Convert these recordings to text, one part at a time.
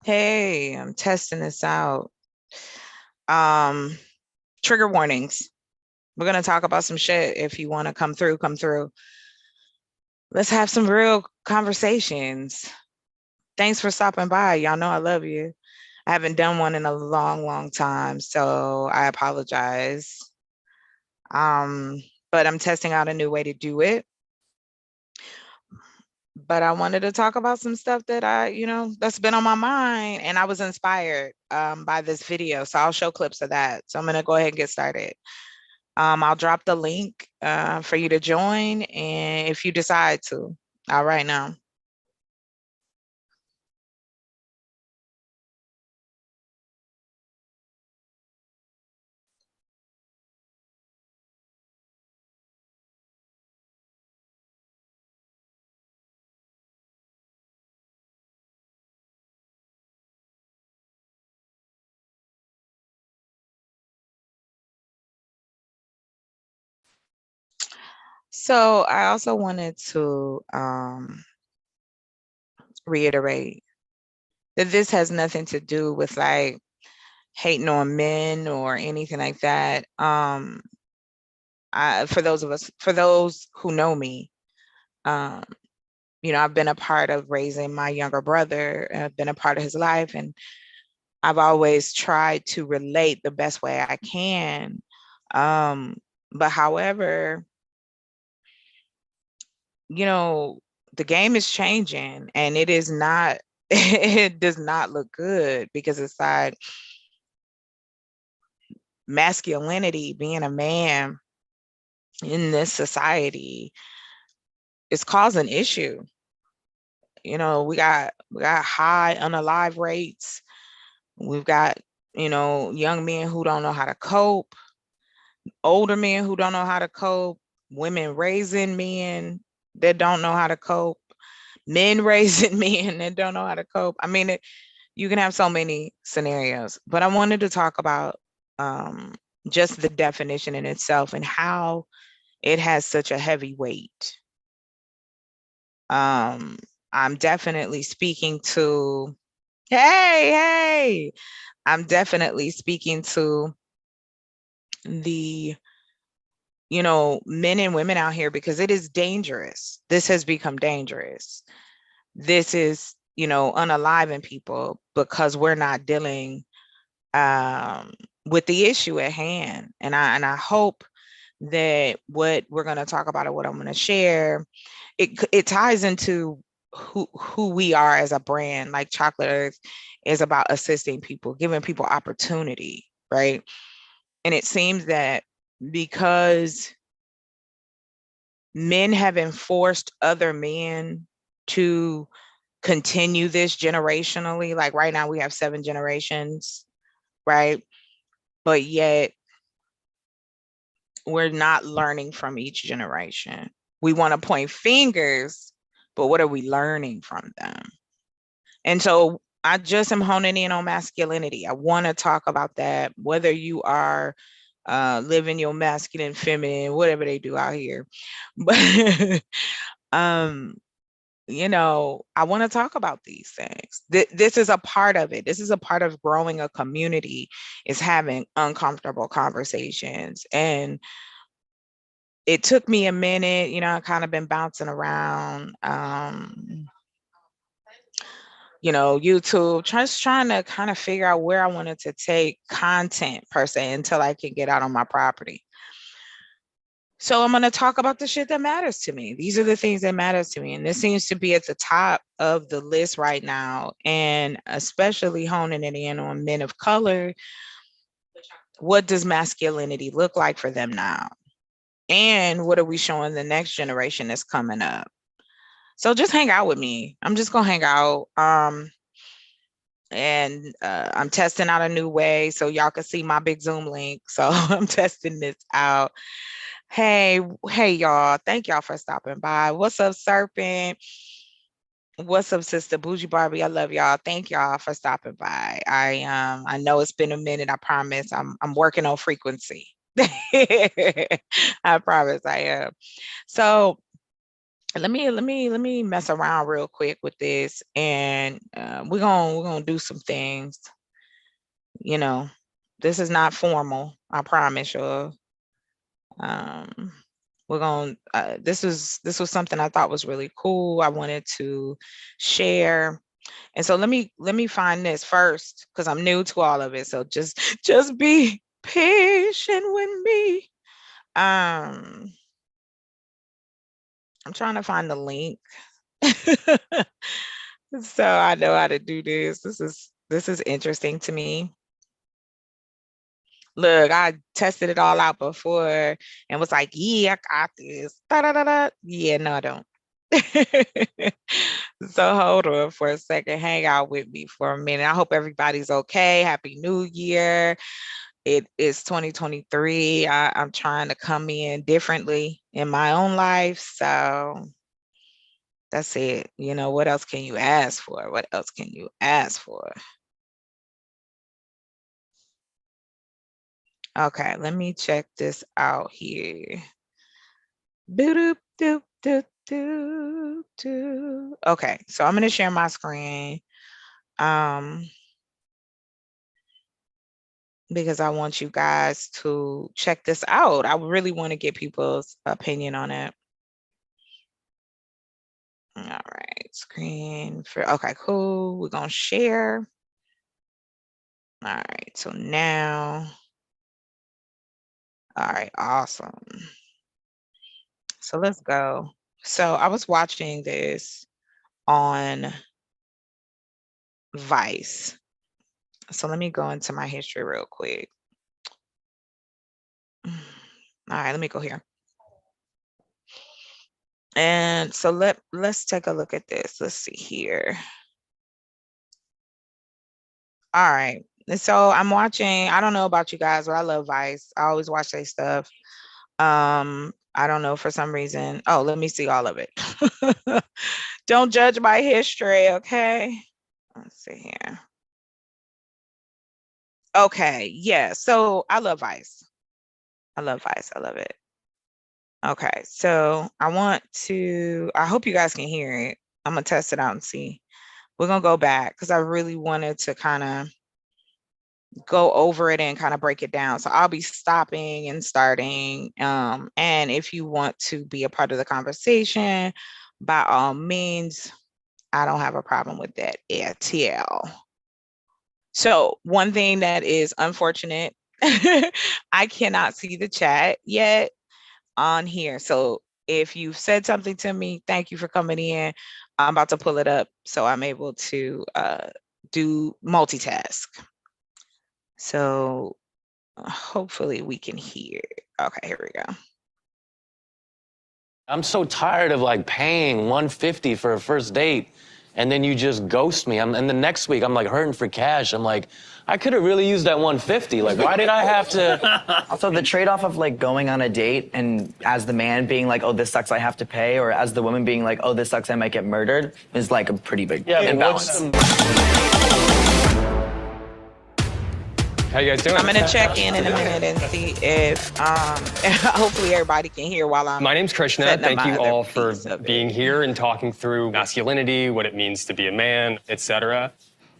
Hey, I'm testing this out. Um, Trigger warnings. We're gonna talk about some shit. If you want to come through, come through. Let's have some real conversations. Thanks for stopping by. Y'all know I love you. I haven't done one in a long, long time, so I apologize. Um, but I'm testing out a new way to do it. But I wanted to talk about some stuff that that's been on my mind, and I was inspired by this video. So I'll show clips of that. So I'm gonna go ahead and get started. I'll drop the link for you to join, and if you decide to. All right now. So I also wanted to reiterate that this has nothing to do with like hating on men or anything like that. For those who know me, um, I've been a part of raising my younger brother. I've been a part of his life, and I've always tried to relate the best way I can. Um, but however, you know, the game is changing, and it is not, it does not look good, because it's like masculinity, being a man in this society, is causing issue. We got high unalive rates. We've got, young men who don't know how to cope, older men who don't know how to cope, women raising men that don't know how to cope, men raising men that don't know how to cope. I mean, you can have so many scenarios, but I wanted to talk about um, just the definition in itself and how it has such a heavy weight. Um, I'm definitely speaking to, hey, I'm definitely speaking to the men and women out here, because it is dangerous. This has become dangerous. This is, unaliving people because we're not dealing with the issue at hand. And I hope that what we're going to talk about, or what I'm going to share, it ties into who we are as a brand. Like Chocolate Earth is about assisting people, giving people opportunity, right? And it seems that because men have enforced other men to continue this generationally, like right now we have 7 generations, right? But yet we're not learning from each generation. We want to point fingers, but what are we learning from them? And so I just am honing in on masculinity. I want to talk about that, whether you are living your masculine, feminine, whatever they do out here. But um, I want to talk about these things. This is a part of it. This is a part of growing a community, is having uncomfortable conversations. And it took me a minute, I kind of been bouncing around, YouTube, just trying to kind of figure out where I wanted to take content per se until I can get out on my property. So I'm going to talk about the shit that matters to me. These are the things that matters to me. And this seems to be at the top of the list right now. And especially honing it in on men of color. What does masculinity look like for them now? And what are we showing the next generation that's coming up? So just hang out with me. I'm just gonna hang out. And I'm testing out a new way so y'all can see my big Zoom link. So I'm testing this out. Hey, y'all. Thank y'all for stopping by. What's up, Serpent? What's up, Sister Bougie Barbie? I love y'all. Thank y'all for stopping by. I know it's been a minute. I promise. I'm working on frequency. I promise I am. So Let me mess around real quick with this, and we're gonna do some things. You know, this is not formal. I promise you. Um, we're going. This was something I thought was really cool. I wanted to share, and so let me find this first because I'm new to all of it. So just be patient with me. Um, I'm trying to find the link. So I know how to do this. This is interesting to me. Look, I tested it all out before and was like, yeah, I got this. Da-da-da-da. Yeah, no, I don't. So hold on for a second. Hang out with me for a minute. I hope everybody's okay. Happy New Year. It is 2023. I'm trying to come in differently in my own life. So that's it. You know, what else can you ask for? What else can you ask for? Okay, let me check this out here. Boop, doop, doop, doop, doop. Okay, so I'm gonna share my screen because I want you guys to check this out. I really want to get people's opinion on it. All right, screen for, okay, cool. We're gonna share. All right, so now, all right, awesome. So let's go. So I was watching this on Vice. So let me go into my history real quick. All right, let me go here. And so let's take a look at this. Let's see here. All right. And so I'm watching, I don't know about you guys, but I love Vice. I always watch their stuff. I don't know for some reason. Oh, let me see all of it. Don't judge my history, okay? Let's see here. Okay, yeah. So I love Vice. I love Vice. I love it. Okay, so I hope you guys can hear it. I'm gonna test it out and see. We're gonna go back because I really wanted to kind of go over it and kind of break it down. So I'll be stopping and starting. And if you want to be a part of the conversation, by all means, I don't have a problem with that ATL. So one thing that is unfortunate, I cannot see the chat yet on here. So if you've said something to me, thank you for coming in. I'm about to pull it up so I'm able to do multitask. So hopefully we can hear. Okay, here we go. I'm so tired of like paying $150 for a first date and then you just ghost me. And the next week I'm like hurting for cash. I'm like, I could have really used that $150. Like, why did I have to? Also, the trade-off of like going on a date and as the man being like, oh, this sucks, I have to pay, or as the woman being like, oh, this sucks, I might get murdered, is like a pretty big imbalance. How you guys doing? I'm gonna check in a minute and see if hopefully everybody can hear while I'm. My name's Krishna. Thank you all for being it. here and talking through masculinity, what it means to be a man, etc.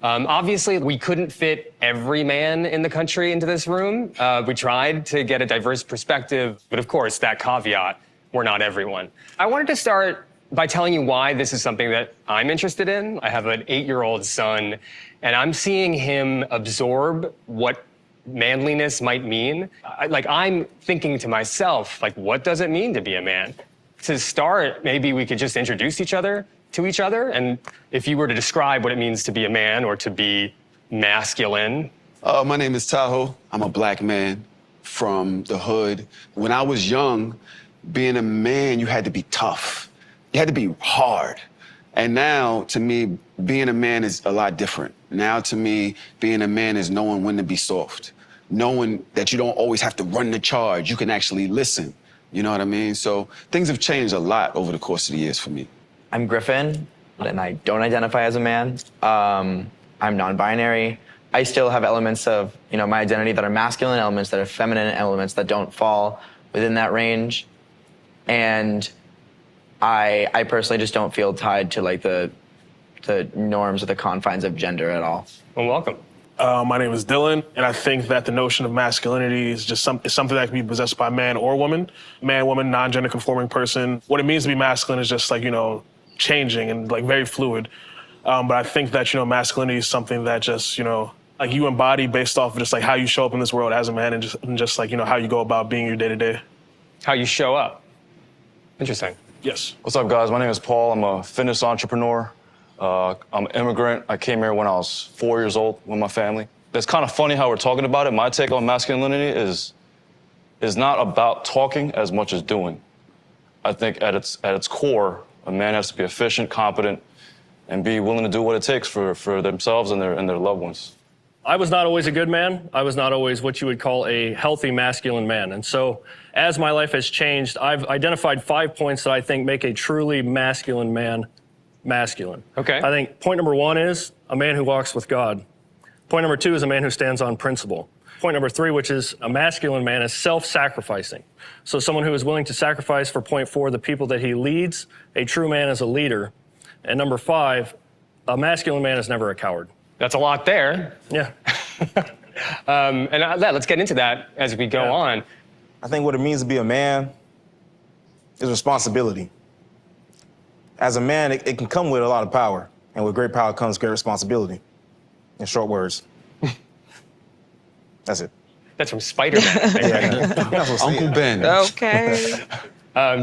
Obviously, we couldn't fit every man in the country into this room. We tried to get a diverse perspective, but of course, that caveat, we're not everyone. I wanted to start by telling you why this is something that I'm interested in. I have an 8-year-old son, and I'm seeing him absorb what manliness might mean. I'm thinking to myself, like, what does it mean to be a man? To start, maybe we could just introduce each other to each other. And if you were to describe what it means to be a man or to be masculine. My name is Tahoe. I'm a black man from the hood. When I was young, being a man, you had to be tough. You had to be hard. And now, to me, being a man is a lot different. Now, to me, being a man is knowing when to be soft, knowing that you don't always have to run the charge. You can actually listen. You know what I mean? So things have changed a lot over the course of the years for me. I'm Griffin, and I don't identify as a man. I'm non-binary. I still have elements of, my identity that are masculine, elements that are feminine, elements that don't fall within that range. And I personally just don't feel tied to like the norms or the confines of gender at all. Well, welcome. My name is Dylan, and I think that the notion of masculinity is just something that can be possessed by man or woman. Man, woman, non-gender conforming person. What it means to be masculine is just like, changing and like very fluid. But I think that, masculinity is something that just, like you embody based off of just like how you show up in this world as a man and just like, how you go about being your day to day. How you show up. Interesting. Yes. What's up, guys? My name is Paul. I'm a fitness entrepreneur. I'm an immigrant. I came here when I was 4 years old with my family. It's kind of funny how we're talking about it. My take on masculinity is not about talking as much as doing. I think at its core, a man has to be efficient, competent, and be willing to do what it takes for themselves and their loved ones. I was not always a good man. I was not always what you would call a healthy masculine man. And so as my life has changed, I've identified 5 points that I think make a truly masculine man masculine. Okay. I think point number 1 is a man who walks with God. Point number 2 is a man who stands on principle. Point number 3, which is a masculine man, is self-sacrificing. So someone who is willing to sacrifice for point 4, the people that he leads. A true man is a leader. And number 5, a masculine man is never a coward. That's a lot there. Yeah. Let's get into that as we go on. I think what it means to be a man is responsibility. As a man, it can come with a lot of power, and with great power comes great responsibility. In short words. That's it. That's from Spider-Man. Uncle Ben. Okay.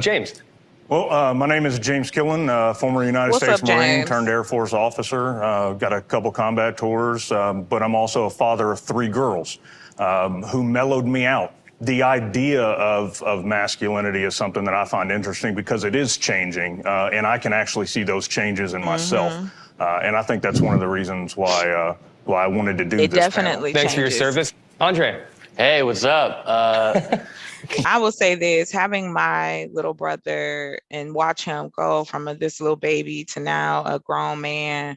James. Well, my name is James Killen, former United What's States up, Marine James? turned Air Force officer. Got a couple combat tours, but I'm also a father of 3 girls who mellowed me out. The idea of masculinity is something that I find interesting because it is changing, and I can actually see those changes in myself. And I think that's one of the reasons why I wanted to do It this definitely Thanks for your changes. service. Andre. Hey, what's up? I will say this, having my little brother and watch him go from this little baby to now a grown man,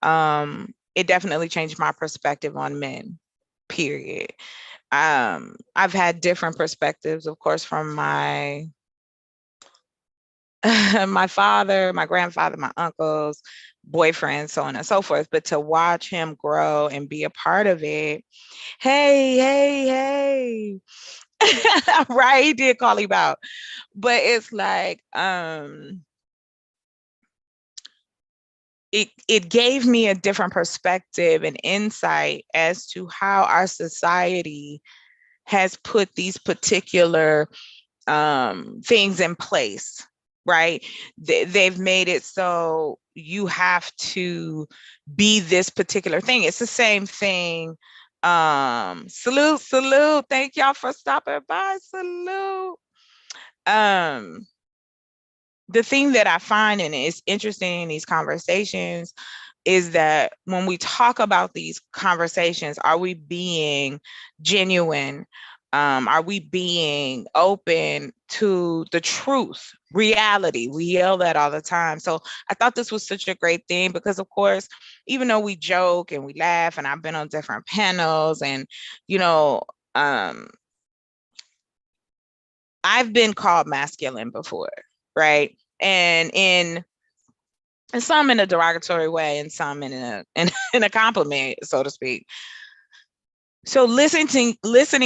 it definitely changed my perspective on men, period. I've had different perspectives, of course, from my my father, my grandfather, my uncles, boyfriends, so on and so forth. But to watch him grow and be a part of it, hey, right? He did call him out, but it's like it gave me a different perspective and insight as to how our society has put these particular things in place, right? They've made it so you have to be this particular thing. It's the same thing. Salute. Thank y'all for stopping by. Salute. The thing that I find, and it's interesting in these conversations, is that when we talk about these conversations, are we being genuine? Are we being open to the truth, reality? We yell that all the time. So I thought this was such a great thing because, of course, even though we joke and we laugh, and I've been on different panels, and, I've been called masculine before, right? And some in a derogatory way, and some in a compliment, so to speak. So listening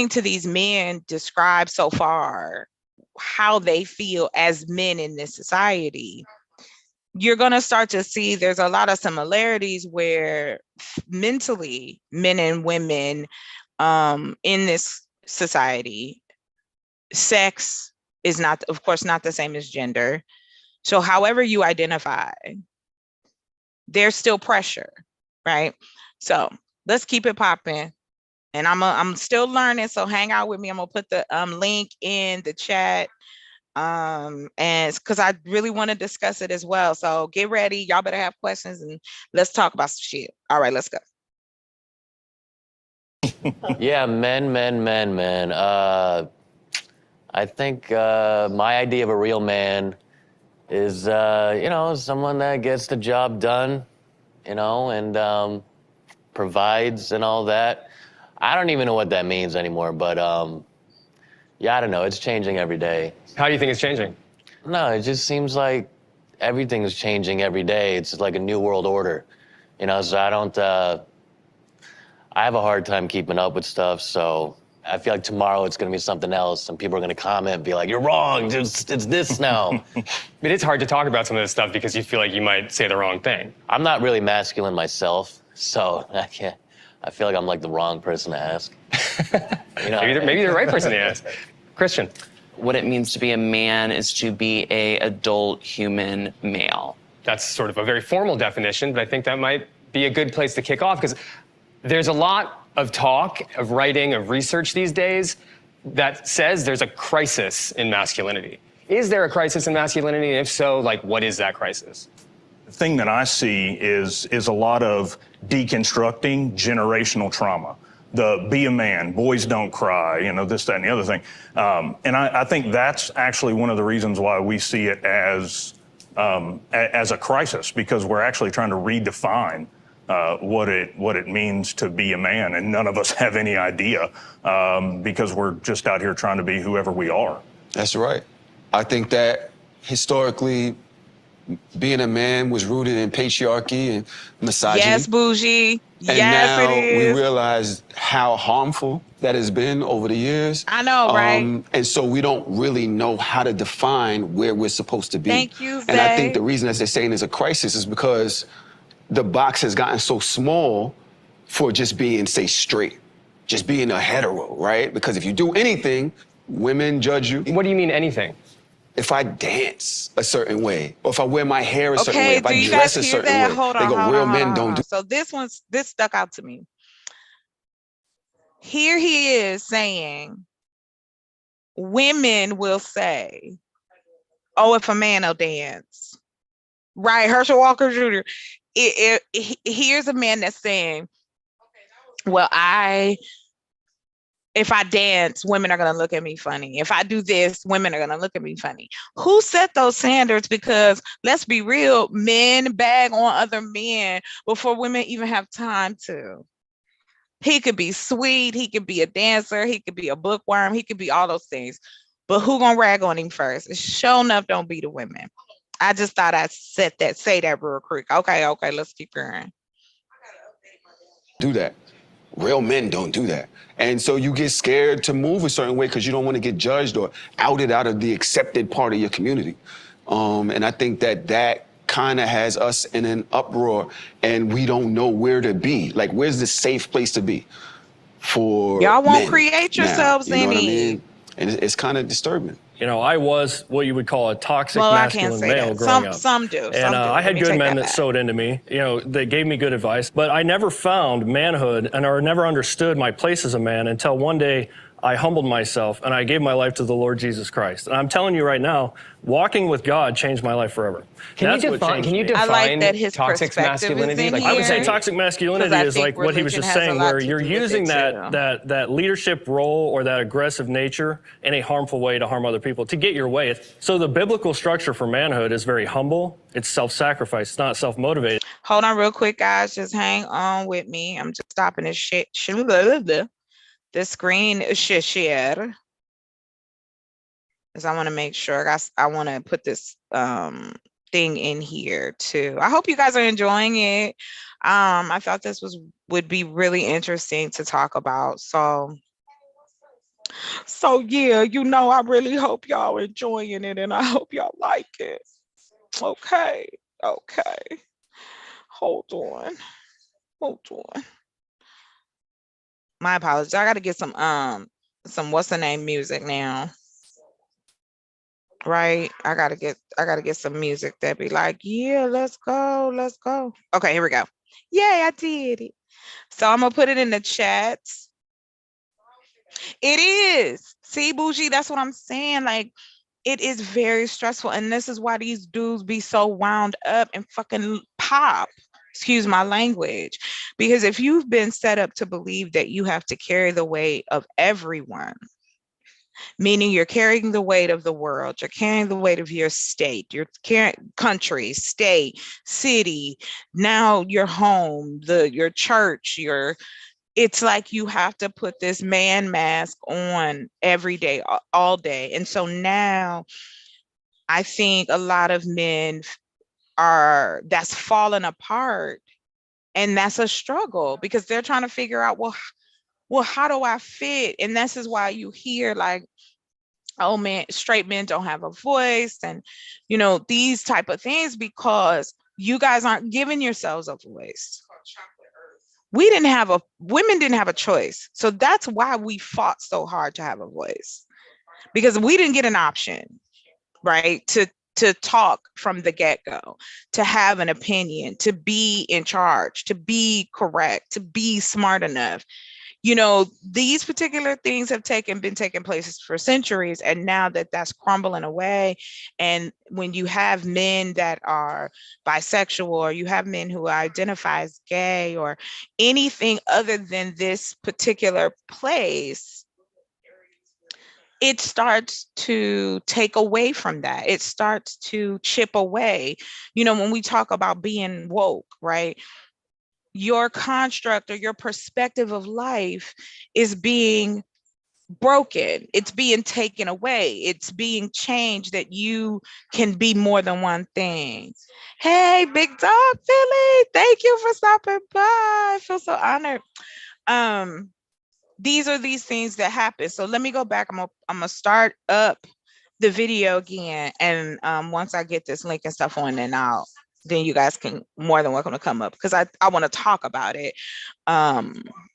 to these men describe so far how they feel as men in this society, you're going to start to see there's a lot of similarities where mentally men and women in this society, sex is not, of course, not the same as gender. So however you identify, there's still pressure, right? So let's keep it popping. And I'm still learning, so hang out with me. I'm gonna put the link in the chat, and because I really want to discuss it as well. So get ready, y'all better have questions, and let's talk about some shit. All right, let's go. Yeah, men. I think my idea of a real man is, someone that gets the job done, and provides and all that. I don't even know what that means anymore, but I don't know. It's changing every day. How do you think it's changing? No, it just seems like everything's changing every day. It's like a new world order, you know, so I have a hard time keeping up with stuff, so I feel like tomorrow it's gonna be something else, and people are gonna comment and be like, "You're wrong, it's this now." It is hard to talk about some of this stuff because you feel like you might say the wrong thing. I'm not really masculine myself, so I can't. I feel like I'm like the wrong person to ask. You know, Maybe the right person to ask. Christian. What it means to be a man is to be a adult human male. That's sort of a very formal definition, but I think that might be a good place to kick off because there's a lot of talk, of writing, of research these days that says there's a crisis in masculinity. Is there a crisis in masculinity? And if so, like, what is that crisis? The thing that I see is a lot of deconstructing generational trauma. The be a man, boys don't cry, you know, this, that, and the other thing. And I think that's actually one of the reasons why we see it as a crisis, because we're actually trying to redefine what it means to be a man, and none of us have any idea because we're just out here trying to be whoever we are. That's right. I think that historically, being a man was rooted in patriarchy and misogyny. Yes, bougie. And yes, now it is. we realize how harmful that has been over the years. I know, right? And so we don't really know how to define where we're supposed to be. Thank you, And I think Zay. the reason that they're saying there's a crisis is because the box has gotten so small for just being, say, straight, just being a hetero, right? Because if you do anything, women judge you. What do you mean anything? If I dance a certain way, or if I wear my hair a certain way, Okay, if do I you dress guys a hear certain that? way, Hold they on, go, hold real on, men hold don't on. do. So this stuck out to me. Here he is saying, women will say, "Oh, if a man will dance," right? Herschel Walker Jr. Here's a man that's saying, "Well, if I dance, women are gonna look at me funny. If I do this, women are gonna look at me funny." Who set those standards? Because let's be real, men bag on other men before women even have time to. He could be sweet, he could be a dancer, he could be a bookworm, he could be all those things. But who gonna rag on him first? Sure enough, don't be the women. I just thought I'd say that real quick. Okay, let's keep going. Do that. Real men don't do that. And so you get scared to move a certain way because you don't want to get judged or outed out of the accepted part of your community. And I think that kind of has us in an uproar, and we don't know where to be. Like, where's the safe place to be for Y'all won't men create now? yourselves You know what I any. mean? And it's kind of disturbing. You know, I was what you would call a toxic Well, I can't masculine say male that. growing up. Some do. And some do. I Let had me good take men that back. sewed into me. You know, they gave me good advice, but I never found manhood and or never understood my place as a man until one day I humbled myself and I gave my life to the Lord Jesus Christ. And I'm telling you right now, walking with God changed my life forever. Can you define I like that his toxic perspective is masculinity? in Like, I would say here. toxic masculinity 'Cause I is think like what he was religion just has a saying, lot where to you're do with using it, that leadership role or that aggressive nature in a harmful way to harm other people, to get your way. So the biblical structure for manhood is very humble. It's self-sacrifice. It's not self-motivated. Hold on real quick, guys. Just hang on with me. I'm just stopping this shit. The screen is share. Because I want to make sure I want to put this thing in here too. I hope you guys are enjoying it. I thought this would be really interesting to talk about. So yeah, you know, I really hope y'all enjoying it, and I hope y'all like it. Okay. Hold on. My apologies. I got to get some what's the name music now. Right? I gotta get some music that be like, yeah, let's go. Okay, here we go. Yay, I did it. So I'm gonna put it in the chat. It is. See, bougie, that's what I'm saying. Like, it is very stressful. And this is why these dudes be so wound up and fucking pop. Excuse my language. Because if you've been set up to believe that you have to carry the weight of everyone, meaning you're carrying the weight of the world, you're carrying the weight of your state, your country, state, city, now your home, your church, it's like you have to put this man mask on every day, all day. And so now I think a lot of men that's falling apart. And that's a struggle because they're trying to figure out, well, how do I fit? And this is why you hear like, oh man, straight men don't have a voice, and these type of things, because you guys aren't giving yourselves a voice. Women didn't have a choice. So that's why we fought so hard to have a voice, because we didn't get an option, right? To talk from the get-go, to have an opinion, to be in charge, to be correct, to be smart enough. These particular things have been taking place for centuries, and now that's crumbling away. And when you have men that are bisexual, or you have men who identify as gay, or anything other than this particular place, it starts to take away from that. It starts to chip away. When we talk about being woke, right? Your construct or your perspective of life is being broken. It's being taken away. It's being changed, that you can be more than one thing. Hey, Big Dog Philly, thank you for stopping by. I feel so honored. These are these things that happen. So let me go back. I'm gonna start up the video again, and once I get this link and stuff on, then you guys can more than welcome to come up, because I want to talk about it.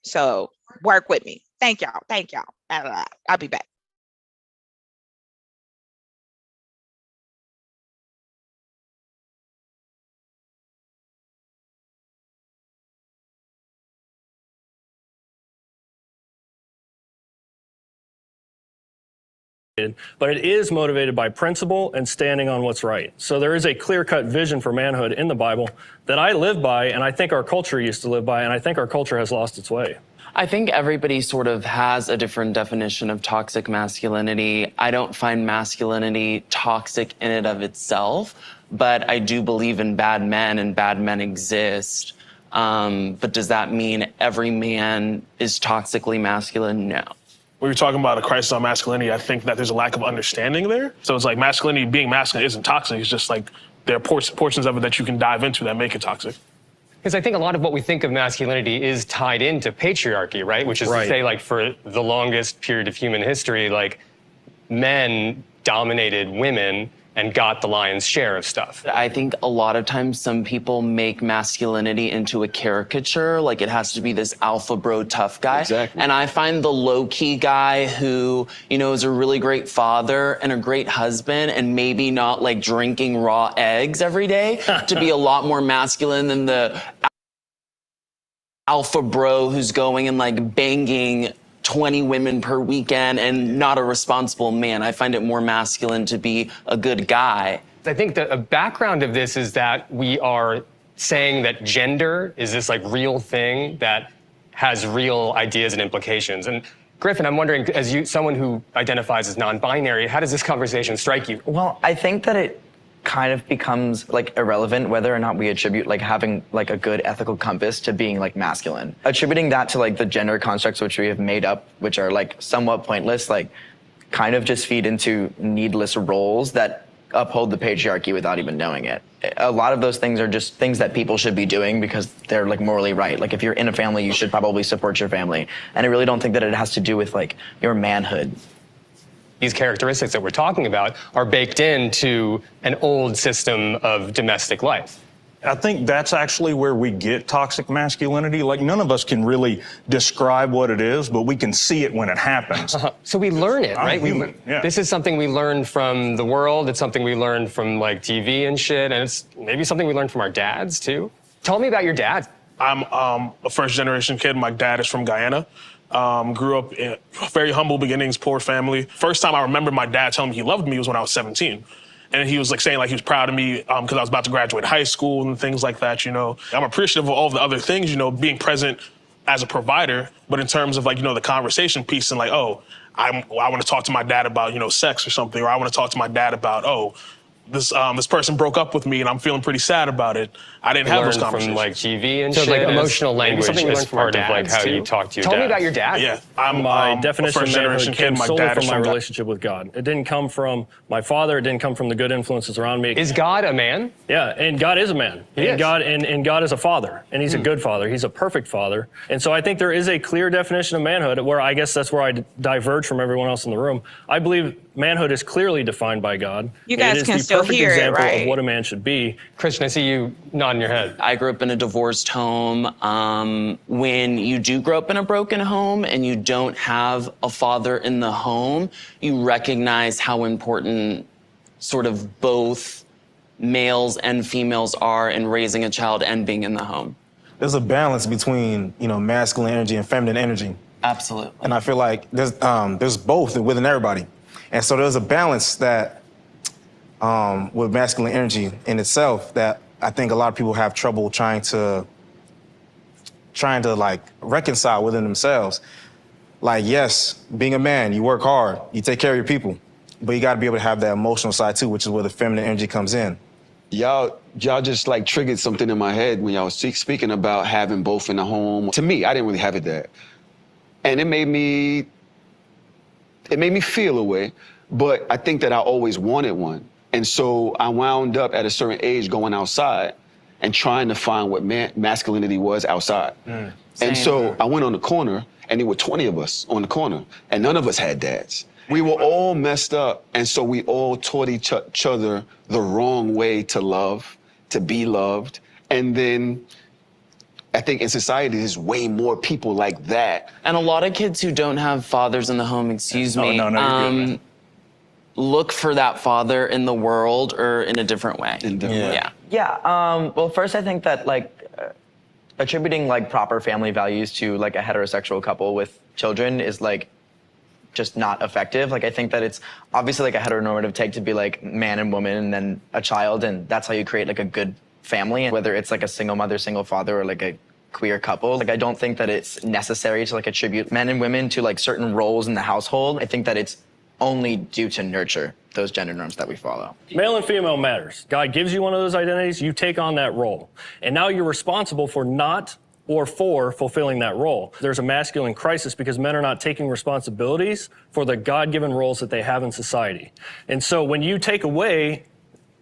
So work with me. Thank y'all. I'll be back. But it is motivated by principle and standing on what's right. So there is a clear-cut vision for manhood in the Bible that I live by, and I think our culture used to live by, and I think our culture has lost its way. I think everybody sort of has a different definition of toxic masculinity. I don't find masculinity toxic in and of itself, but I do believe in bad men, and bad men exist. But does that mean every man is toxically masculine? No. When you're talking about a crisis on masculinity, I think that there's a lack of understanding there. So it's like masculinity, being masculine isn't toxic. It's just like there are portions of it that you can dive into that make it toxic. Because I think a lot of what we think of masculinity is tied into patriarchy, right? Which is to say, like, for the longest period of human history, like, men dominated women and got the lion's share of stuff. I think a lot of times some people make masculinity into a caricature, like it has to be this alpha bro tough guy. Exactly. And I find the low-key guy who, is a really great father and a great husband and maybe not like drinking raw eggs every day to be a lot more masculine than the alpha bro who's going and like banging 20 women per weekend and not a responsible man. I find it more masculine to be a good guy. I think the background of this is that we are saying that gender is this like real thing that has real ideas and implications. And Griffin, I'm wondering, as someone who identifies as non-binary, how does this conversation strike you? Well, I think that it kind of becomes like irrelevant whether or not we attribute like having like a good ethical compass to being like masculine. Attributing that to like the gender constructs which we have made up, which are like somewhat pointless, like kind of just feed into needless roles that uphold the patriarchy without even knowing it. A lot of those things are just things that people should be doing because they're like morally right. Like if you're in a family, you should probably support your family. And I really don't think that it has to do with like your manhood. These characteristics that we're talking about are baked into an old system of domestic life. I think that's actually where we get toxic masculinity. Like none of us can really describe what it is, but we can see it when it happens. So we learn it, right? Yeah. This is something we learned from the world. It's something we learned from like TV and shit. And it's maybe something we learned from our dads too. Tell me about your dad. I'm a first generation kid. My dad is from Guyana. Grew up in very humble beginnings, poor family. First time I remember my dad telling me he loved me was when I was 17. And he was like saying like he was proud of me because I was about to graduate high school and things like that, I'm appreciative of all of the other things, being present as a provider. But in terms of like, the conversation piece and like, I want to talk to my dad about, sex or something, or I want to talk to my dad about, this person broke up with me and I'm feeling pretty sad about it. I didn't have those Learned conversations. from like TV and So, shit. like, as- emotional maybe language something we is learned from our part of, like, dads, how too. you talk to your Tell me dad. about your dad. Yeah, I'm My a definition of first manhood generation came kid. My solely dad from is my from that. relationship with God. It didn't come from my father. It didn't come from the good influences around me. Is God a man? Yeah, and God is a man. He and is. God is a father, and he's a good father. He's a perfect father. And so I think there is a clear definition of manhood where I guess that's where I diverge from everyone else in the room. I believe manhood is clearly defined by God. You guys it is can the still perfect hear it, example right? of what a man should be. Christian, I see you nodding your head. I grew up in a divorced home. When you do grow up in a broken home and you don't have a father in the home, you recognize how important sort of both males and females are in raising a child and being in the home. There's a balance between, masculine energy and feminine energy. Absolutely. And I feel like there's both within everybody. And so there's a balance that with masculine energy in itself that I think a lot of people have trouble trying to like reconcile within themselves. Like, yes, being a man, you work hard, you take care of your people, but you got to be able to have that emotional side too, which is where the feminine energy comes in. Y'all just like triggered something in my head when y'all was speaking about having both in the home. To me, I didn't really have it there. And it made me feel a way, but I think that I always wanted one. And so I wound up at a certain age going outside and trying to find what masculinity was outside. And so I went on the corner and there were 20 of us on the corner and none of us had dads. We were all messed up. And so we all taught each other the wrong way to love, to be loved. And then I think in society, there's way more people like that. And a lot of kids who don't have fathers in the home, excuse me, No, you're good, man. look for that father in the world or in a different way. Yeah. Yeah. Well, first, I think that attributing proper family values to a heterosexual couple with children is just not effective. I think that it's obviously a heteronormative take to be man and woman and then a child, and that's how you create a good family. Whether it's a single mother, single father, or a queer couple. I don't think that it's necessary to attribute men and women to certain roles in the household. I think that it's only due to nurture those gender norms that we follow. Male and female matters. God gives you one of those identities, you take on that role. And now you're responsible for not or for fulfilling that role. There's a masculine crisis because men are not taking responsibilities for the God-given roles that they have in society. And so when you take away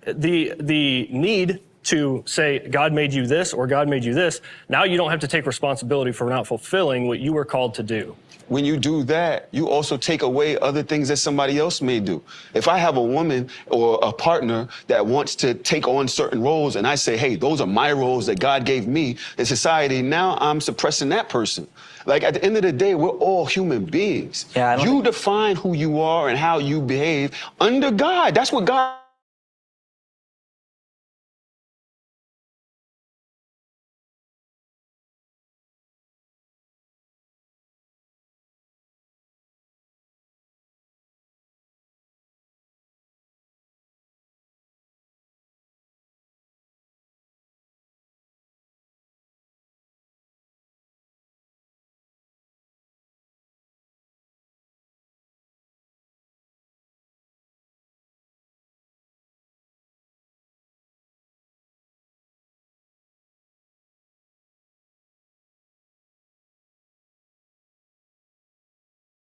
the need to say, God made you this or God made you this, now you don't have to take responsibility for not fulfilling what you were called to do. When you do that, you also take away other things that somebody else may do. If I have a woman or a partner that wants to take on certain roles and I say, hey, those are my roles that God gave me in society, now I'm suppressing that person. At the end of the day, we're all human beings. Yeah, you define who you are and how you behave under God. That's what God